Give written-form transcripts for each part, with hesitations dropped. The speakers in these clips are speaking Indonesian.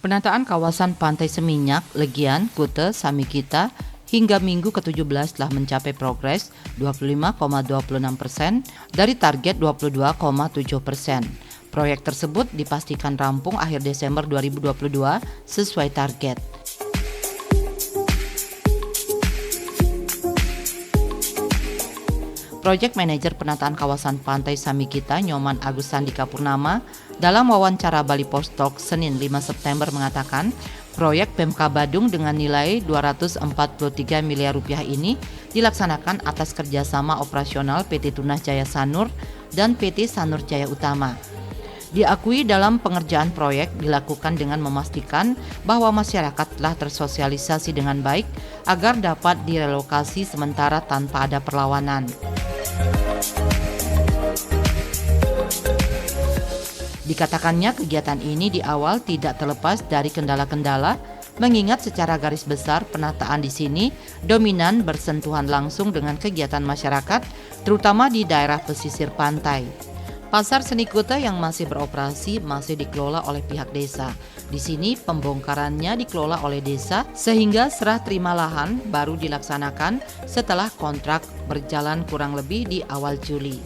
Penataan kawasan Pantai Seminyak, Legian, Kute, Samikita hingga minggu ke-17 telah mencapai progres 25,26% dari target 22,7%. Proyek tersebut dipastikan rampung akhir Desember 2022 sesuai target. Project Manager Penataan Kawasan Pantai Samikita Nyoman Agus Sandika Purnama dalam wawancara Bali Post Talk Senin 5 September mengatakan proyek Pemka Badung dengan nilai 243 miliar rupiah ini dilaksanakan atas kerjasama operasional PT Tunas Jaya Sanur dan PT Sanur Jaya Utama. Diakui dalam pengerjaan proyek dilakukan dengan memastikan bahwa masyarakat telah tersosialisasi dengan baik agar dapat direlokasi sementara tanpa ada perlawanan. Dikatakannya kegiatan ini di awal tidak terlepas dari kendala-kendala, mengingat secara garis besar penataan di sini dominan bersentuhan langsung dengan kegiatan masyarakat, terutama di daerah pesisir pantai. Pasar seni Kute yang masih beroperasi masih dikelola oleh pihak desa. Di sini pembongkarannya dikelola oleh desa sehingga serah terima lahan baru dilaksanakan setelah kontrak berjalan kurang lebih di awal Juli.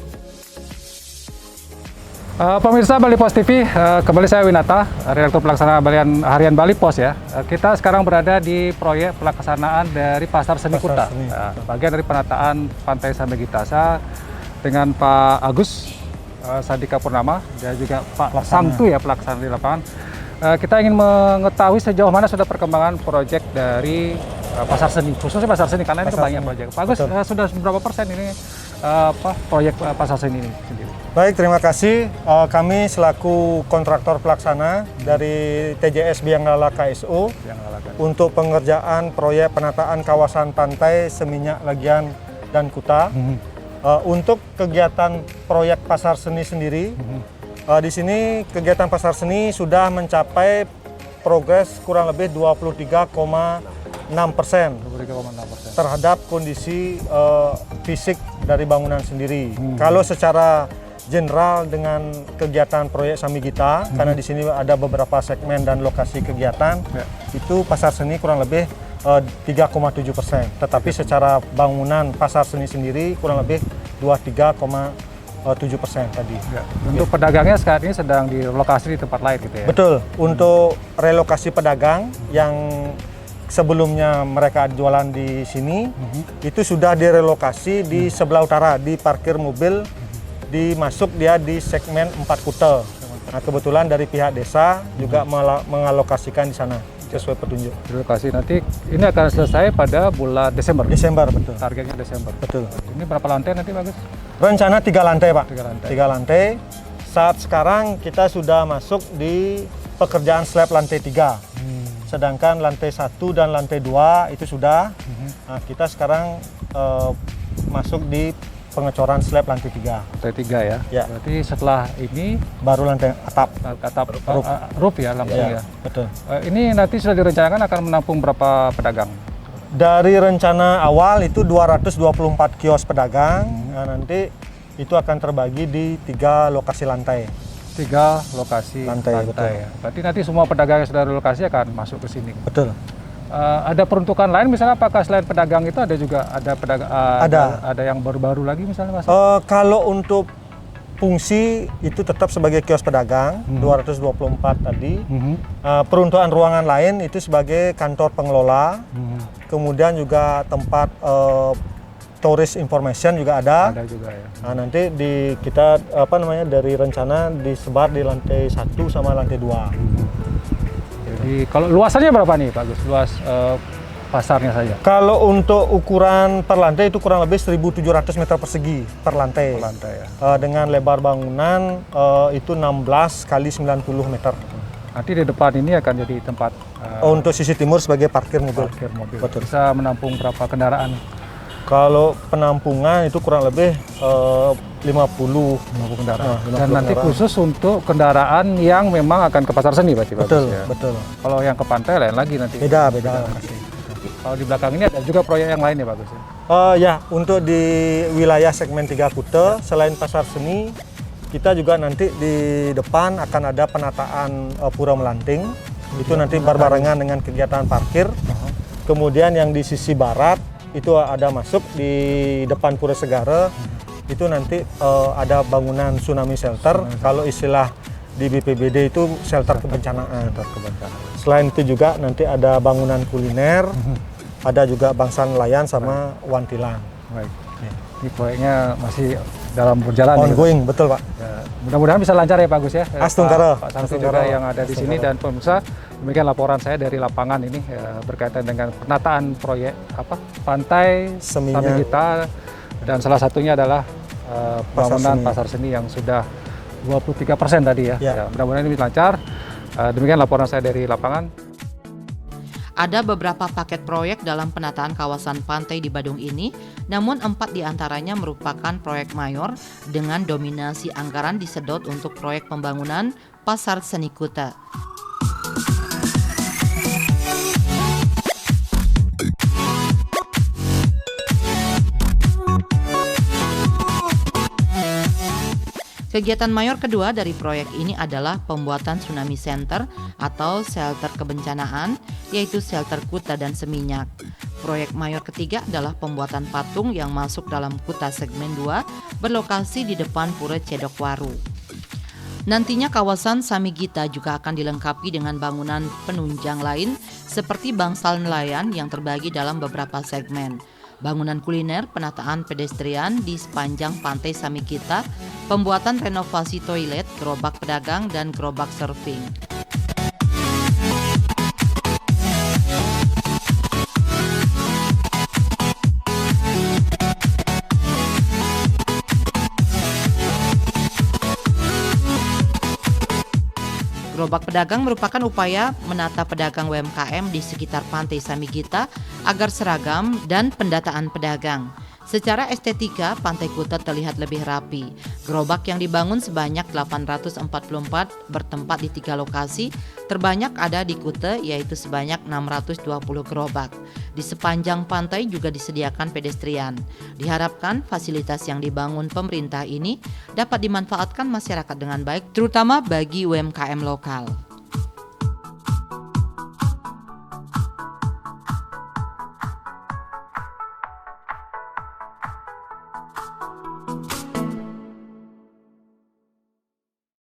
Pemirsa Bali Post TV, kembali saya Winata, Direktur Pelaksana Harian Bali Post ya. Kita sekarang berada di proyek pelaksanaan dari Pasar Seni Kuta, bagian dari penataan Pantai Samikita. Saya dengan Pak Agus Sandika Purnama dan juga Pak Samtu ya pelaksana di lapangan. Kita ingin mengetahui sejauh mana sudah perkembangan proyek dari Pasar Seni, khususnya Pasar Seni karena ini banyak proyek. Pak Agus, sudah berapa persen ini proyek Pasar Seni ini sendiri? Baik, terima kasih. Kami selaku kontraktor pelaksana dari TJS Bianglala KSU untuk pengerjaan proyek penataan kawasan pantai Seminyak, Legian, dan Kuta. Untuk kegiatan proyek Pasar Seni sendiri, di sini kegiatan Pasar Seni sudah mencapai progres kurang lebih 23,6% terhadap kondisi fisik dari bangunan sendiri. Kalau secara general dengan kegiatan proyek Samikita, karena di sini ada beberapa segmen dan lokasi kegiatan, itu Pasar Seni kurang lebih 3,7%. Tetapi secara bangunan Pasar Seni sendiri kurang lebih 23,7% tadi. Untuk pedagangnya saat ini sedang direlokasi di tempat lain gitu ya? Betul. Untuk relokasi pedagang yang sebelumnya mereka jualan di sini, itu sudah direlokasi di sebelah utara, di parkir mobil, dimasuk dia di segmen 4 Kute. Nah, kebetulan dari pihak desa juga mengalokasikan di sana sesuai petunjuk. Relokasi nanti ini akan selesai pada bulan Desember. Desember, betul. Targetnya Desember. Betul. Ini berapa lantai nanti, Bagus? Rencana 3 lantai, Pak. 3 lantai. 3 lantai. Saat sekarang kita sudah masuk di pekerjaan slab lantai 3. Sedangkan lantai 1 dan lantai 2 itu sudah. Nah, kita sekarang masuk di pengecoran slab lantai 3. Lantai 3 ya? Ya. Berarti setelah ini baru lantai atap. Roof ya langsung ya? Betul. Ini nanti sudah direncanakan akan menampung berapa pedagang? Dari rencana awal itu 224 kios pedagang. Nah, nanti itu akan terbagi di 3 lokasi lantai. 3 lokasi lantai ya. Berarti nanti semua pedagang yang sudah relokasi akan masuk ke sini? Betul. Ada peruntukan lain misalnya, apakah selain pedagang itu ada juga pedagang ada yang baru-baru lagi misalnya, Mas? Kalau untuk fungsi itu tetap sebagai kios pedagang 224 tadi. Peruntukan ruangan lain itu sebagai kantor pengelola. Kemudian juga tempat tourist information juga ada. Ada juga ya. Nah, nanti kita dari rencana disebar di lantai 1 sama lantai 2. Jadi kalau luasannya berapa nih, Pak Gus? Luas pasarnya saja? Kalau untuk ukuran per lantai itu kurang lebih 1.700 meter persegi per lantai. Per lantai ya. Dengan lebar bangunan itu 16 kali 90 meter. Nanti di depan ini akan jadi tempat untuk sisi timur sebagai parkir mobil. Parkir mobil. Betul. Bisa menampung berapa kendaraan? Kalau penampungan itu kurang lebih 50 kendaraan. 50 Dan nanti kendaraan. khusus untuk kendaraan yang memang akan ke Pasar Seni berarti, Betul, Bagus, ya? betul. Kalau yang ke pantai lain lagi nanti. Beda. Kalau di belakang ini ada juga proyek yang lain ya, Bagus ya? Ya, untuk di wilayah segmen 3 Kute, selain Pasar Seni, kita juga nanti di depan akan ada penataan Pura Melanting. itu nanti berbarengan dengan kegiatan parkir. Kemudian yang di sisi barat itu ada masuk di depan Pura Segara, itu nanti ada bangunan tsunami shelter. Kalau istilah di BPBD itu shelter kebencanaan. Selain itu juga nanti ada bangunan kuliner, ada juga bangsa nelayan sama wantilan. Baik. Ini proyeknya masih dalam berjalan. Ongoing, betul Pak. Ya, mudah-mudahan bisa lancar ya Pak Agus ya. Astungkara. Pak Sarti juga yang ada di sini dan pemirsa. Demikian laporan saya dari lapangan ini berkaitan dengan penataan proyek Pantai Samigita, dan salah satunya adalah bangunan pasar seni yang sudah 23% tadi ya. Ya, mudah-mudahan ini lancar. Demikian laporan saya dari lapangan. Ada beberapa paket proyek dalam penataan kawasan pantai di Badung ini, namun 4 diantaranya merupakan proyek mayor dengan dominasi anggaran disedot untuk proyek pembangunan Pasar Seni Kuta. Kegiatan mayor kedua dari proyek ini adalah pembuatan Tsunami Center atau shelter kebencanaan, yaitu shelter Kuta dan Seminyak. Proyek mayor ketiga adalah pembuatan patung yang masuk dalam Kuta segmen 2 berlokasi di depan Pura Cedokwaru. Nantinya kawasan Samigita juga akan dilengkapi dengan bangunan penunjang lain seperti bangsal nelayan yang terbagi dalam beberapa segmen. Bangunan kuliner, penataan pedestrian di sepanjang pantai Samigita, pembuatan renovasi toilet, gerobak pedagang, dan gerobak surfing. Gerobak pedagang merupakan upaya menata pedagang UMKM di sekitar pantai Samigita agar seragam dan pendataan pedagang. Secara estetika, Pantai Kuta terlihat lebih rapi. Gerobak yang dibangun sebanyak 844 bertempat di 3 lokasi, terbanyak ada di Kuta yaitu sebanyak 620 gerobak. Di sepanjang pantai juga disediakan pedestrian. Diharapkan fasilitas yang dibangun pemerintah ini dapat dimanfaatkan masyarakat dengan baik, terutama bagi UMKM lokal.